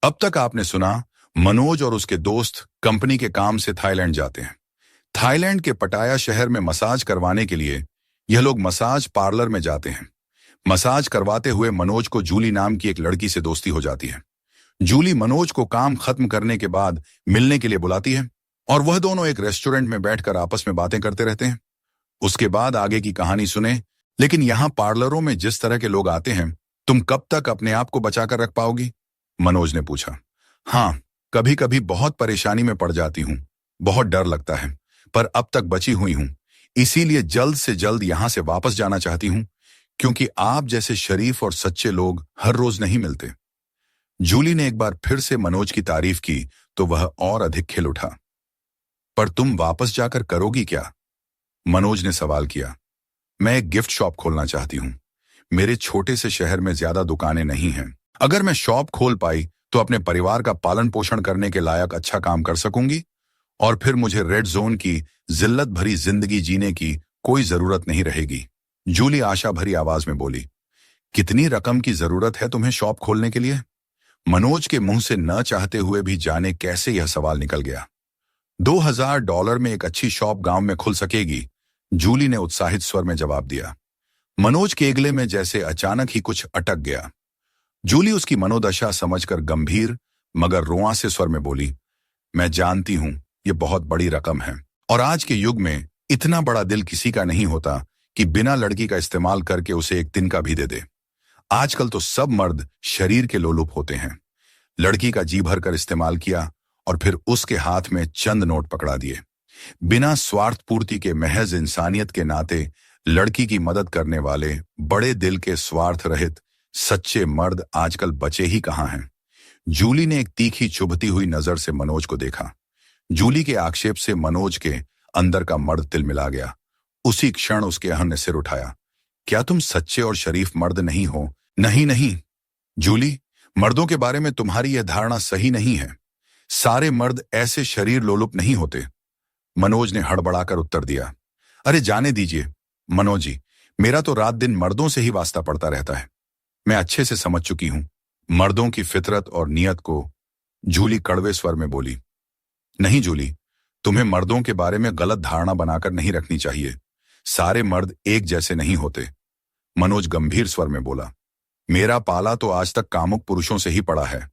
अब तक आपने सुना मनोज और उसके दोस्त कंपनी के काम से थाईलैंड जाते हैं। थाईलैंड के पटाया शहर में मसाज करवाने के लिए यह लोग मसाज पार्लर में जाते हैं। मसाज करवाते हुए मनोज को जूली नाम की एक लड़की से दोस्ती हो जाती है। जूली मनोज को काम खत्म करने के बाद मिलने के लिए बुलाती है और वह दोनों एक रेस्टोरेंट में बैठकर आपस में बातें करते रहते हैं। उसके बाद आगे की कहानी सुने। लेकिन यहाँ पार्लरों में जिस तरह के लोग आते हैं, तुम कब तक अपने आप को बचाकर रख पाओगी? मनोज ने पूछा। हाँ, कभी कभी बहुत परेशानी में पड़ जाती हूँ, बहुत डर लगता है, पर अब तक बची हुई हूँ। इसीलिए जल्द से जल्द यहाँ से वापस जाना चाहती हूँ, क्योंकि आप जैसे शरीफ और सच्चे लोग हर रोज नहीं मिलते। जूली ने एक बार फिर से मनोज की तारीफ की तो वह और अधिक खिल उठा। पर तुम वापस जाकर करोगी क्या? मनोज ने सवाल किया। मैं एक गिफ्ट शॉप खोलना चाहती हूँ। मेरे छोटे से शहर में ज्यादा दुकानें नहीं हैं। अगर मैं शॉप खोल पाई तो अपने परिवार का पालन पोषण करने के लायक अच्छा काम कर सकूंगी और फिर मुझे रेड जोन की जिल्लत भरी जिंदगी जीने की कोई जरूरत नहीं रहेगी। जूली आशा भरी आवाज में बोली। कितनी रकम की जरूरत है तुम्हें शॉप खोलने के लिए? मनोज के मुंह से न चाहते हुए भी जाने कैसे यह सवाल निकल गया। $2000 में एक अच्छी शॉप गांव में खुल सकेगी, जूली ने उत्साहित स्वर में जवाब दिया। मनोज के अगले में जैसे अचानक ही कुछ अटक गया। जूली उसकी मनोदशा समझकर गंभीर मगर रुआंसे स्वर में बोली, मैं जानती हूं ये बहुत बड़ी रकम है और आज के युग में इतना बड़ा दिल किसी का नहीं होता कि बिना लड़की का इस्तेमाल करके उसे एक तिनका भी दे दे। आजकल तो सब मर्द शरीर के लोलुप होते हैं। लड़की का जी भर कर इस्तेमाल किया और फिर उसके हाथ में चंद नोट पकड़ा दिए। बिना स्वार्थ पूर्ति के महज इंसानियत के नाते लड़की की मदद करने वाले बड़े दिल के स्वार्थ रहित सच्चे मर्द आजकल बचे ही कहां हैं। जूली ने एक तीखी चुभती हुई नजर से मनोज को देखा। जूली के आक्षेप से मनोज के अंदर का मर्द तिलमिला गया। उसी क्षण उसके अहम ने सिर उठाया। क्या तुम सच्चे और शरीफ मर्द नहीं हो? नहीं नहीं जूली, मर्दों के बारे में तुम्हारी यह धारणा सही नहीं है। सारे मर्द ऐसे शरीर लोलुप नहीं होते। मनोज ने हड़बड़ाकर उत्तर दिया। अरे जाने दीजिए मनोज जी, मेरा तो रात दिन मर्दों से ही वास्ता पड़ता रहता है। मैं अच्छे से समझ चुकी हूं मर्दों की फितरत और नियत को। जूली कड़वे स्वर में बोली। नहीं जूली, तुम्हें मर्दों के बारे में गलत धारणा बनाकर नहीं रखनी चाहिए। सारे मर्द एक जैसे नहीं होते। मनोज गंभीर स्वर में बोला। मेरा पाला तो आज तक कामुक पुरुषों से ही पड़ा है।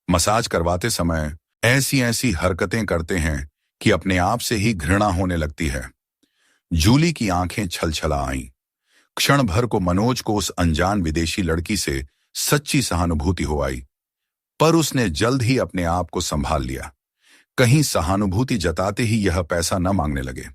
मसाज करवाते समय ऐसी ऐसी हरकतें करते हैं कि अपने आप से ही घृणा होने लगती है। जूली की आंखें छलछला आईं। क्षण भर को मनोज को उस अनजान विदेशी लड़की से सच्ची सहानुभूति हो आई, पर उसने जल्द ही अपने आप को संभाल लिया। कहीं सहानुभूति जताते ही यह पैसा न मांगने लगे।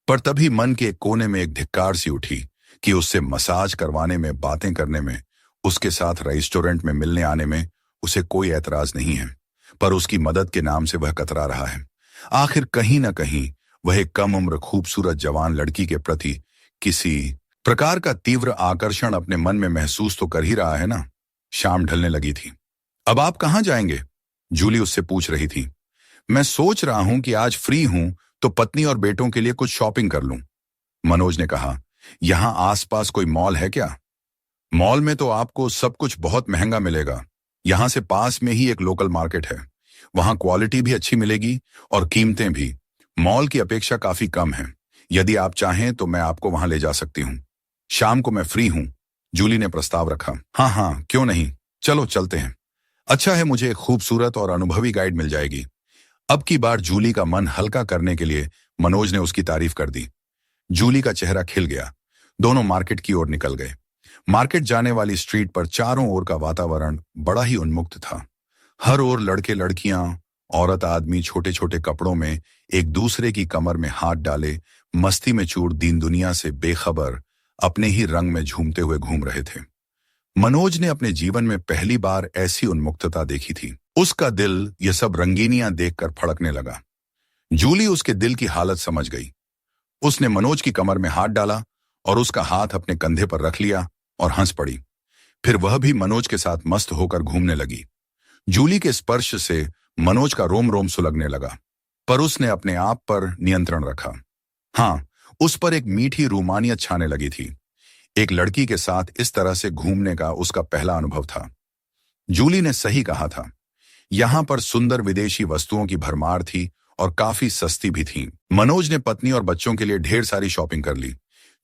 पर तभी मन के कोने में एक धिक्कार सी उठी कि उससे मसाज करवाने में, बातें करने में, उसके साथ रेस्टोरेंट में मिलने आने में उसे कोई ऐतराज नहीं है, पर उसकी मदद के नाम से वह कतरा रहा है। आखिर कहीं न कहीं वह एक कम उम्र खूबसूरत जवान लड़की के प्रति किसी प्रकार का तीव्र आकर्षण अपने मन में महसूस तो कर ही रहा है ना। शाम ढलने लगी थी। अब आप कहाँ जाएंगे? जूली उससे पूछ रही थी। मैं सोच रहा हूं कि आज फ्री हूं तो पत्नी और बेटों के लिए कुछ शॉपिंग कर लूं, मनोज ने कहा। यहां आसपास कोई मॉल है क्या? मॉल में तो आपको सब कुछ बहुत महंगा मिलेगा। यहां से पास में ही एक लोकल मार्केट है, वहां क्वालिटी भी अच्छी मिलेगी और कीमतें भी मॉल की अपेक्षा काफी कम है। यदि आप चाहें तो मैं आपको वहां ले जा सकती हूँ। शाम को मैं फ्री हूं, जूली ने प्रस्ताव रखा। हाँ हाँ क्यों नहीं, चलो चलते हैं। अच्छा है, मुझे एक खूबसूरत और अनुभवी गाइड मिल जाएगी। अब की बार जूली का मन हल्का करने के लिए मनोज ने उसकी तारीफ कर दी। जूली का चेहरा खिल गया। दोनों मार्केट की ओर निकल गए। मार्केट जाने वाली स्ट्रीट पर चारों ओर का वातावरण बड़ा ही उन्मुक्त था। हर ओर लड़के लड़कियां, औरत आदमी छोटे छोटे कपड़ों में एक दूसरे की कमर में हाथ डाले मस्ती में चूर दीन दुनिया से बेखबर अपने ही रंग में झूमते हुए घूम रहे थे। मनोज ने अपने जीवन में पहली बार ऐसी उन्मुक्तता देखी थी। उसका दिल ये सब रंगीनियां देखकर फड़कने लगा। जूली उसके दिल की हालत समझ गई। उसने मनोज की कमर में हाथ डाला और उसका हाथ अपने कंधे पर रख लिया और हंस पड़ी। फिर वह भी मनोज के साथ मस्त होकर घूमने लगी। जूली के स्पर्श से मनोज का रोम रोम सुलगने लगा, पर उसने अपने आप पर नियंत्रण रखा। हाँ, उस पर एक मीठी रूमानियत छाने लगी थी। एक लड़की के साथ इस तरह से घूमने का उसका पहला अनुभव था। जूली ने सही कहा था। यहाँ पर सुंदर विदेशी वस्तुओं की भरमार थी और काफी सस्ती भी थी। मनोज ने पत्नी और बच्चों के लिए ढेर सारी शॉपिंग कर ली।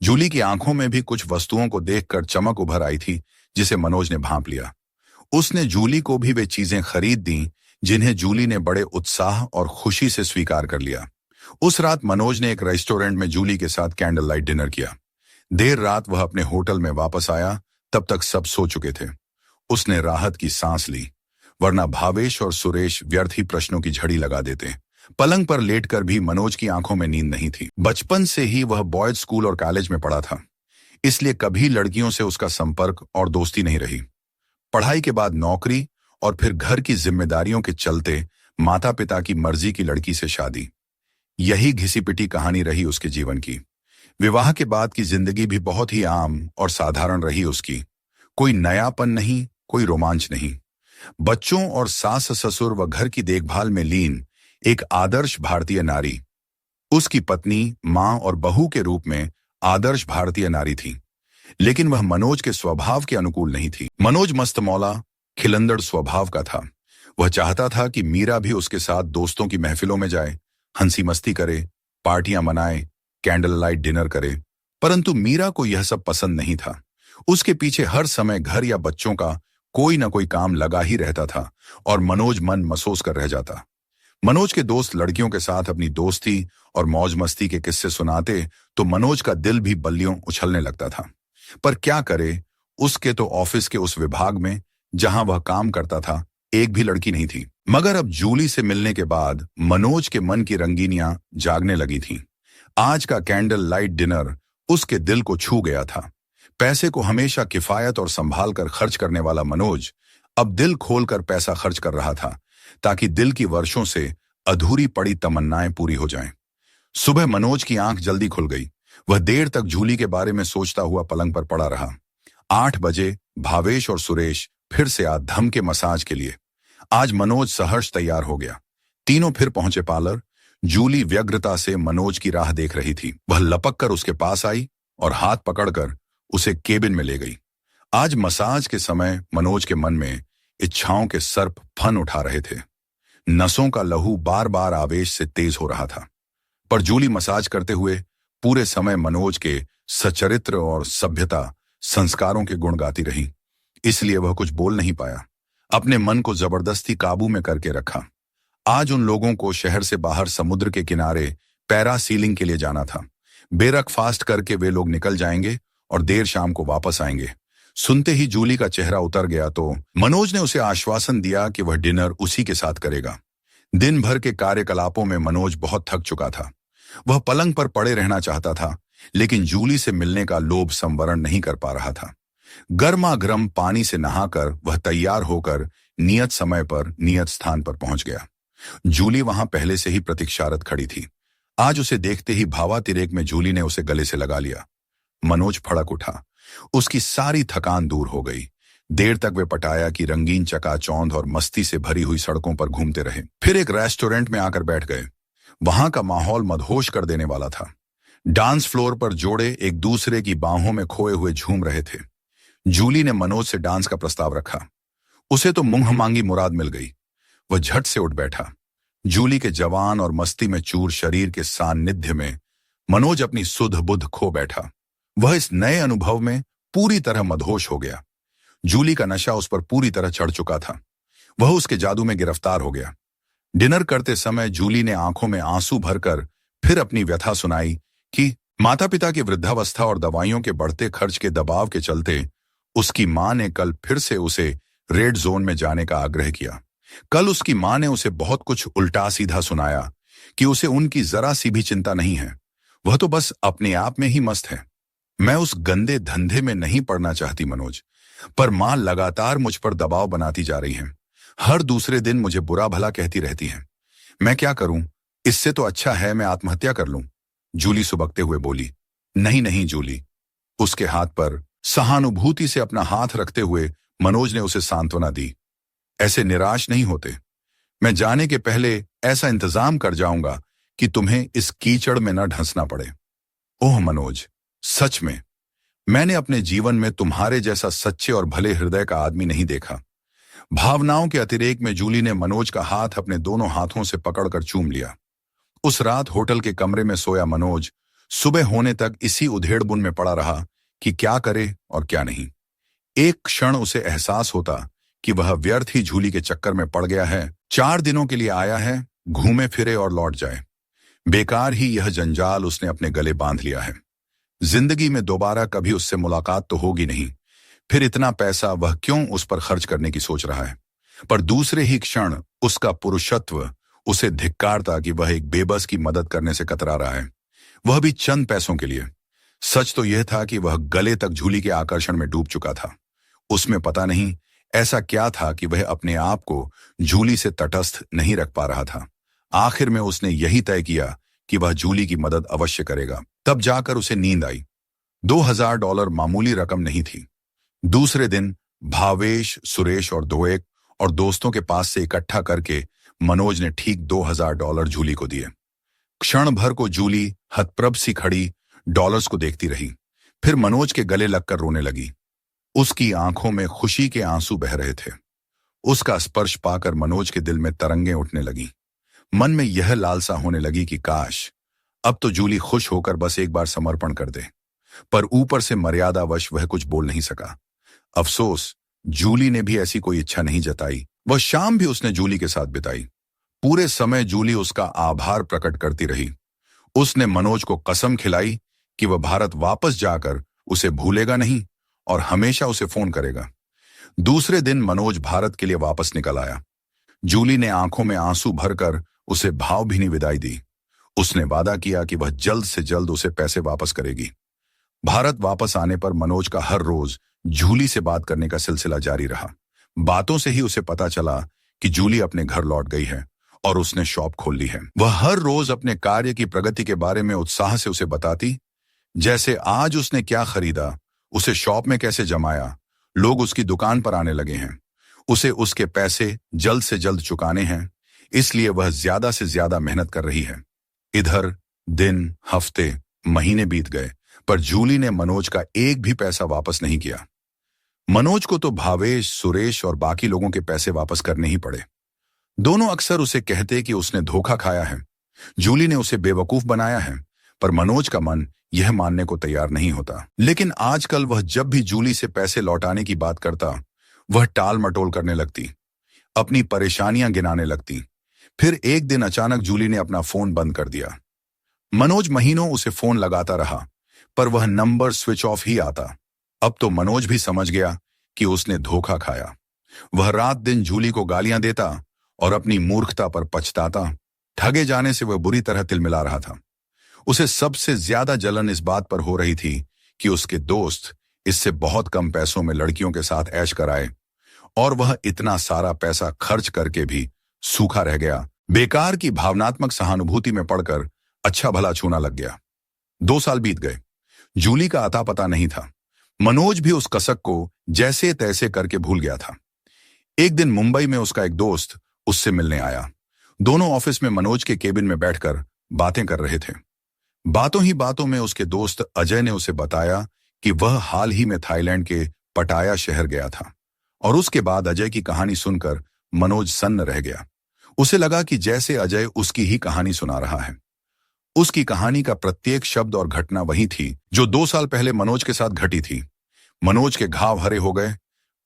जूली की आंखों में भी कुछ वस्तुओं को देखकर चमक उभर आई थी, जिसे मनोज ने भांप लिया। उसने जूली को भी वे चीजें खरीद दी जिन्हें जूली ने बड़े उत्साह और खुशी से स्वीकार कर लिया। उस रात मनोज ने एक रेस्टोरेंट में जूली के साथ कैंडल लाइट डिनर किया। देर रात वह अपने होटल में वापस आया, तब तक सब सो चुके थे। उसने राहत की सांस ली, वरना भावेश और सुरेश व्यर्थ ही प्रश्नों की झड़ी लगा देते। पलंग पर लेटकर भी मनोज की आंखों में नींद नहीं थी। बचपन से ही वह बॉयज स्कूल और कॉलेज में पढ़ा था, इसलिए कभी लड़कियों से उसका संपर्क और दोस्ती नहीं रही। पढ़ाई के बाद नौकरी और फिर घर की जिम्मेदारियों के चलते माता पिता की मर्जी की लड़की से शादी, यही घिसी-पिटी कहानी रही उसके जीवन की। विवाह के बाद की जिंदगी भी बहुत ही आम और साधारण रही उसकी। कोई नयापन नहीं, कोई रोमांच नहीं। बच्चों और सास ससुर व घर की देखभाल में लीन एक आदर्श भारतीय नारी। उसकी पत्नी, मां और बहू के रूप में आदर्श भारतीय नारी थी, लेकिन वह मनोज के स्वभाव के अनुकूल नहीं थी। मनोज मस्तमौला, खिलंदड़ स्वभाव का था। वह चाहता था कि मीरा भी उसके साथ दोस्तों की महफिलों में जाए, हंसी मस्ती करे, पार्टियां मनाए, कैंडल लाइट डिनर करे, परंतु मीरा को यह सब पसंद नहीं था। उसके पीछे हर समय घर या बच्चों का कोई न कोई काम लगा ही रहता था और मनोज मन मसोस कर रह जाता। मनोज के दोस्त लड़कियों के साथ अपनी दोस्ती और मौज मस्ती के किस्से सुनाते तो मनोज का दिल भी बल्लियों उछलने लगता था। पर क्या करे, उसके तो ऑफिस के उस विभाग में जहां वह काम करता था एक भी लड़की नहीं थी। मगर अब जूली से मिलने के बाद मनोज के मन की रंगीनियां जागने लगी थीं। आज का कैंडल लाइट डिनर उसके दिल को छू गया था। पैसे को हमेशा किफायत और संभाल कर खर्च करने वाला मनोज अब दिल खोलकर पैसा खर्च कर रहा था, ताकि दिल की वर्षों से अधूरी पड़ी तमन्नाएं पूरी हो जाएं। सुबह मनोज की आंख जल्दी खुल गई। वह देर तक जूली के बारे में सोचता हुआ पलंग पर पड़ा रहा। 8 बजे भावेश और सुरेश फिर से आ धमके मसाज के लिए। आज मनोज सहर्ष तैयार हो गया। तीनों फिर पहुंचे पार्लर। जूली व्यग्रता से मनोज की राह देख रही थी। वह लपक कर उसके पास आई और हाथ पकड़कर उसे केबिन में ले गई। आज मसाज के समय मनोज के मन में इच्छाओं के सर्प फन उठा रहे थे। नसों का लहू बार बार आवेश से तेज हो रहा था। पर जूली मसाज करते हुए पूरे समय मनोज के सचरित्र और सभ्यता संस्कारों के गुण गाती रही, इसलिए वह कुछ बोल नहीं पाया। अपने मन को जबरदस्ती काबू में करके रखा। आज उन लोगों को शहर से बाहर समुद्र के किनारे पैरासीलिंग के लिए जाना था। ब्रेकफास्ट करके वे लोग निकल जाएंगे और देर शाम को वापस आएंगे। सुनते ही जूली का चेहरा उतर गया तो मनोज ने उसे आश्वासन दिया कि वह डिनर उसी के साथ करेगा। दिन भर के कार्यकलापों में मनोज बहुत थक चुका था। वह पलंग पर पड़े रहना चाहता था, लेकिन जूली से मिलने का लोभ संवरण नहीं कर पा रहा था। गर्मा गर्म पानी से नहाकर वह तैयार होकर नियत समय पर नियत स्थान पर पहुंच गया। जूली वहां पहले से ही प्रतीक्षारत खड़ी थी। आज उसे देखते ही भावातिरेक में जूली ने उसे गले से लगा लिया। मनोज फड़क उठा। उसकी सारी थकान दूर हो गई। देर तक वे पटाया की रंगीन चकाचौंध और मस्ती से भरी हुई सड़कों पर घूमते रहे। फिर एक रेस्टोरेंट में आकर बैठ गए। वहां का माहौल मदहोश कर देने वाला था। डांस फ्लोर पर जोड़े एक दूसरे की बाहों में खोए हुए झूम रहे थे। जूली ने मनोज से डांस का प्रस्ताव रखा। उसे तो मुंह मांगी मुराद मिल गई। वह झट से उठ बैठा। जूली के जवान और मस्ती में चूर शरीर के सान्निध्य में मनोज अपनी सुध बुध खो बैठा। वह इस नए अनुभव में पूरी तरह मदहोश हो गया। जूली का नशा उस पर पूरी तरह चढ़ चुका था। वह उसके जादू में गिरफ्तार हो गया। डिनर करते समय जूली ने आंखों में आंसू भरकर फिर अपनी व्यथा सुनाई कि माता पिता की वृद्धावस्था और दवाइयों के बढ़ते खर्च के दबाव के चलते उसकी मां ने कल फिर से उसे रेड जोन में जाने का आग्रह किया। कल उसकी मां ने उसे बहुत कुछ उल्टा सीधा सुनाया कि उसे उनकी जरा सी भी चिंता नहीं है। वह तो बस अपने आप में ही मस्त है। मैं उस गंदे धंधे में नहीं पड़ना चाहती मनोज, पर मां लगातार मुझ पर दबाव बनाती जा रही है। हर दूसरे दिन मुझे बुरा भला कहती रहती है। मैं क्या करूं? इससे तो अच्छा है मैं आत्महत्या कर लूं। जूली सुबकते हुए बोली। नहीं नहीं जूली। उसके हाथ पर सहानुभूति से अपना हाथ रखते हुए मनोज ने उसे सांत्वना दी। ऐसे निराश नहीं होते। मैं जाने के पहले ऐसा इंतजाम कर जाऊंगा कि तुम्हें इस कीचड़ में न ढंसना पड़े। ओह मनोज, सच में मैंने अपने जीवन में तुम्हारे जैसा सच्चे और भले हृदय का आदमी नहीं देखा। भावनाओं के अतिरेक में जूली ने मनोज का हाथ अपने दोनों हाथों से पकड़कर चूम लिया। उस रात होटल के कमरे में सोया मनोज सुबह होने तक इसी उधेड़बुन में पड़ा रहा कि क्या करे और क्या नहीं। एक क्षण उसे एहसास होता कि वह व्यर्थ ही जूली के चक्कर में पड़ गया है। 4 दिनों के लिए आया है, घूमे फिरे और लौट जाए। बेकार ही यह जंजाल उसने अपने गले बांध लिया है। जिंदगी में दोबारा कभी उससे मुलाकात तो होगी नहीं, फिर इतना पैसा वह क्यों उस पर खर्च करने की सोच रहा है। पर दूसरे ही क्षण उसका पुरुषत्व उसे धिक्कारता कि वह एक बेबस की मदद करने से कतरा रहा है, वह भी चंद पैसों के लिए। सच तो यह था कि वह गले तक जूली के आकर्षण में डूब चुका था। उसमें पता नहीं ऐसा क्या था कि वह अपने आप को जूली से तटस्थ नहीं रख पा रहा था। आखिर में उसने यही तय किया कि वह जूली की मदद अवश्य करेगा। तब जाकर उसे नींद आई। $2000 मामूली रकम नहीं थी। दूसरे दिन भावेश, सुरेश और दोएक और दोस्तों के पास से इकट्ठा करके मनोज ने ठीक $2000 जूली को दिए। क्षण भर को जूली हतप्रभ सी खड़ी डॉलर्स को देखती रही, फिर मनोज के गले लगकर रोने लगी। उसकी आंखों में खुशी के आंसू बह रहे थे। उसका स्पर्श पाकर मनोज के दिल में तरंगें उठने लगी। मन में यह लालसा होने लगी कि काश अब तो जूली खुश होकर बस एक बार समर्पण कर दे। पर ऊपर से मर्यादावश वह कुछ बोल नहीं सका। अफसोस, जूली ने भी ऐसी कोई इच्छा नहीं जताई। वह शाम भी उसने जूली के साथ बिताई। पूरे समय जूली उसका आभार प्रकट करती रही। उसने मनोज को कसम खिलाई कि वह भारत वापस जाकर उसे भूलेगा नहीं और हमेशा उसे फोन करेगा। दूसरे दिन मनोज भारत के लिए वापस निकल आया। जूली ने आंखों में आंसू भरकर उसे भावभीनी विदाई दी। उसने वादा किया कि वह जल्द से जल्द उसे पैसे वापस करेगी। भारत वापस आने पर मनोज का हर रोज जूली से बात करने का सिलसिला जारी रहा। बातों से ही उसे पता चला कि जूली अपने घर लौट गई है और उसने शॉप खोल ली है। वह हर रोज अपने कार्य की प्रगति के बारे में उत्साह से उसे बताती, जैसे आज उसने क्या खरीदा, उसे शॉप में कैसे जमाया, लोग उसकी दुकान पर आने लगे हैं, उसे उसके पैसे जल्द से जल्द चुकाने हैं, इसलिए वह ज्यादा से ज्यादा मेहनत कर रही है। इधर दिन, हफ्ते, महीने बीत गए, पर जूली ने मनोज का एक भी पैसा वापस नहीं किया। मनोज को तो भावेश, सुरेश और बाकी लोगों के पैसे वापस करने ही पड़े। दोनों अक्सर उसे कहते कि उसने धोखा खाया है, जूली ने उसे बेवकूफ बनाया है, पर मनोज का मन यह मानने को तैयार नहीं होता। लेकिन आजकल वह जब भी जूली से पैसे लौटाने की बात करता, वह टाल मटोल करने लगती, अपनी परेशानियां गिनाने लगती। फिर एक दिन अचानक जूली ने अपना फोन बंद कर दिया। मनोज महीनों उसे फोन लगाता रहा, पर वह नंबर स्विच ऑफ ही आता। अब तो मनोज भी समझ गया कि उसने धोखा खाया। वह रात दिन जूली को गालियां देता और अपनी मूर्खता पर पछताता। ठगे जाने से वह बुरी तरह तिलमिला रहा था। उसे सबसे ज्यादा जलन इस बात पर हो रही थी कि उसके दोस्त इससे बहुत कम पैसों में लड़कियों के साथ ऐश कराए और वह इतना सारा पैसा खर्च करके भी सूखा रह गया। बेकार की भावनात्मक सहानुभूति में पड़कर अच्छा भला छूना लग गया। 2 साल बीत गए। जूली का अता पता नहीं था। मनोज भी उस कसक को जैसे तैसे करके भूल गया था। एक दिन मुंबई में उसका एक दोस्त उससे मिलने आया। दोनों ऑफिस में मनोज के केबिन में बैठकर बातें कर रहे थे। बातों ही बातों में उसके दोस्त अजय ने उसे बताया कि वह हाल ही में थाईलैंड के पटाया शहर गया था। और उसके बाद अजय की कहानी सुनकर मनोज सन्न रह गया। उसे लगा कि जैसे अजय उसकी ही कहानी सुना रहा है। उसकी कहानी का प्रत्येक शब्द और घटना वही थी जो 2 साल पहले मनोज के साथ घटी थी। मनोज के घाव हरे हो गए।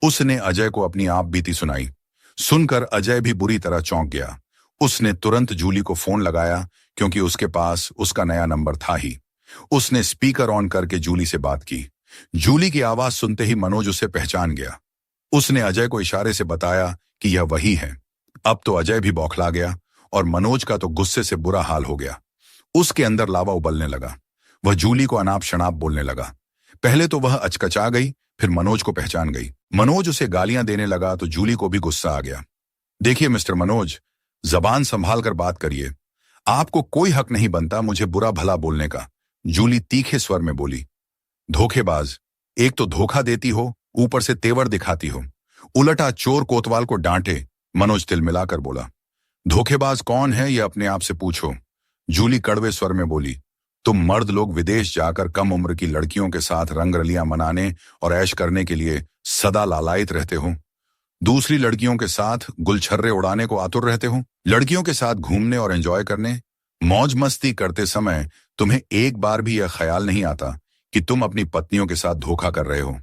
उसने अजय को अपनी आप बीती सुनाई। सुनकर अजय भी बुरी तरह चौंक गया। उसने तुरंत जूली को फोन लगाया, क्योंकि उसके पास उसका नया नंबर था ही। उसने स्पीकर ऑन करके जूली से बात की। जूली की आवाज सुनते ही मनोज उसे पहचान गया। उसने अजय को इशारे से बताया कि यह वही है। अब तो अजय भी बौखला गया और मनोज का तो गुस्से से बुरा हाल हो गया। उसके अंदर लावा उबलने लगा। वह जूली को अनाप शनाप बोलने लगा। पहले तो वह अचकचा गई, फिर मनोज को पहचान गई। मनोज उसे गालियां देने लगा तो जूली को भी गुस्सा आ गया। देखिए मिस्टर मनोज, जबान संभाल कर बात करिए। आपको कोई हक नहीं बनता मुझे बुरा भला बोलने का, जूली तीखे स्वर में बोली। धोखेबाज, एक तो धोखा देती हो, ऊपर से तेवर दिखाती हो। उलटा चोर कोतवाल को डांटे, मनोज तिलमिलाकर बोला। धोखेबाज कौन है यह अपने आप से पूछो, जूली कड़वे स्वर में बोली। तुम मर्द लोग विदेश जाकर कम उम्र की लड़कियों के साथ रंगरलियां मनाने और ऐश करने के लिए सदा लालायित रहते हो। दूसरी लड़कियों के साथ गुलछर्रे उड़ाने को आतुर रहते हो। लड़कियों के साथ घूमने और एंजॉय करने, मौज मस्ती करते समय तुम्हें एक बार भी यह ख्याल नहीं आता कि तुम अपनी पत्नियों के साथ धोखा कर रहे हो।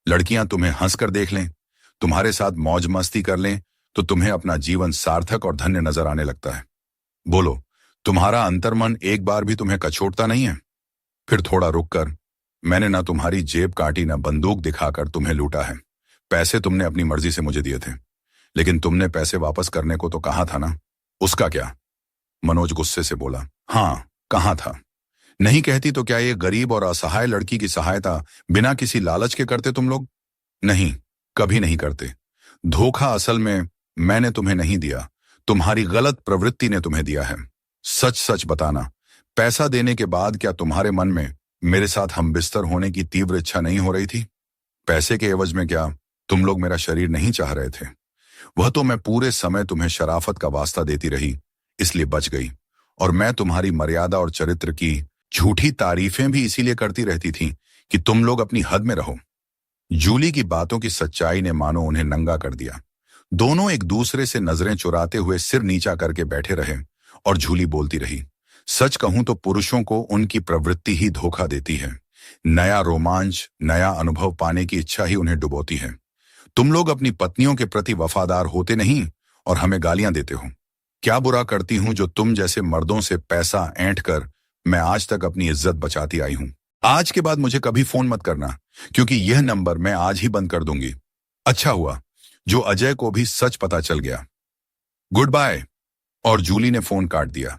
लड़कियां तुम्हें हंसकर देख लें, तुम्हारे साथ मौज मस्ती कर लें, तो तुम्हें अपना जीवन सार्थक और धन्य नजर आने लगता है। बोलो, तुम्हारा अंतर्मन एक बार भी तुम्हें कचोटता नहीं है? फिर थोड़ा रुककर, मैंने ना तुम्हारी जेब काटी ना बंदूक दिखाकर तुम्हें लूटा है। पैसे तुमने अपनी मर्जी से मुझे दिए थे, लेकिन तुमने पैसे वापस करने को तो कहा था ना, उसका क्या? मनोज गुस्से से बोला। हाँ, कहा था। नहीं कहती तो क्या ये गरीब और असहाय लड़की की सहायता बिना किसी लालच के करते तुम लोग? नहीं, कभी नहीं करते। धोखा असल में मैंने तुम्हें नहीं दिया, तुम्हारी गलत प्रवृत्ति ने तुम्हें दिया है। सच सच बताना, पैसा देने के बाद क्या तुम्हारे मन में मेरे साथ हम बिस्तर होने की तीव्र इच्छा नहीं हो रही थी? पैसे के एवज में क्या तुम लोग मेरा शरीर नहीं चाह रहे थे? वह तो मैं पूरे समय तुम्हें शराफत का वास्ता देती रही, इसलिए बच गई। और मैं तुम्हारी मर्यादा और चरित्र की झूठी तारीफें भी इसीलिए करती रहती थी कि तुम लोग अपनी हद में रहो। जूली की बातों की सच्चाई ने मानो उन्हें नंगा कर दिया। दोनों एक दूसरे से नजरें चुराते हुए सिर नीचा करके बैठे रहे और जूली बोलती रही। सच कहूं तो पुरुषों को उनकी प्रवृत्ति ही धोखा देती है। नया रोमांच, नया अनुभव पाने की इच्छा ही उन्हें डुबोती है। तुम लोग अपनी पत्नियों के प्रति वफादार होते नहीं और हमें गालियां देते हो। क्या बुरा करती हूं जो तुम जैसे मर्दों से पैसा ऐंठ कर मैं आज तक अपनी इज्जत बचाती आई हूं। आज के बाद मुझे कभी फोन मत करना, क्योंकि यह नंबर मैं आज ही बंद कर दूंगी। अच्छा हुआ जो अजय को भी सच पता चल गया। Good bye. और जूली ने फोन काट दिया।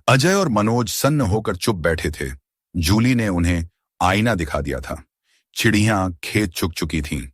अजय और मनोज सन्न होकर चुप बैठे थे। जूली ने उन्हें आईना दिखा दिया था। चिड़ियां खेत चुक चुकी थीं।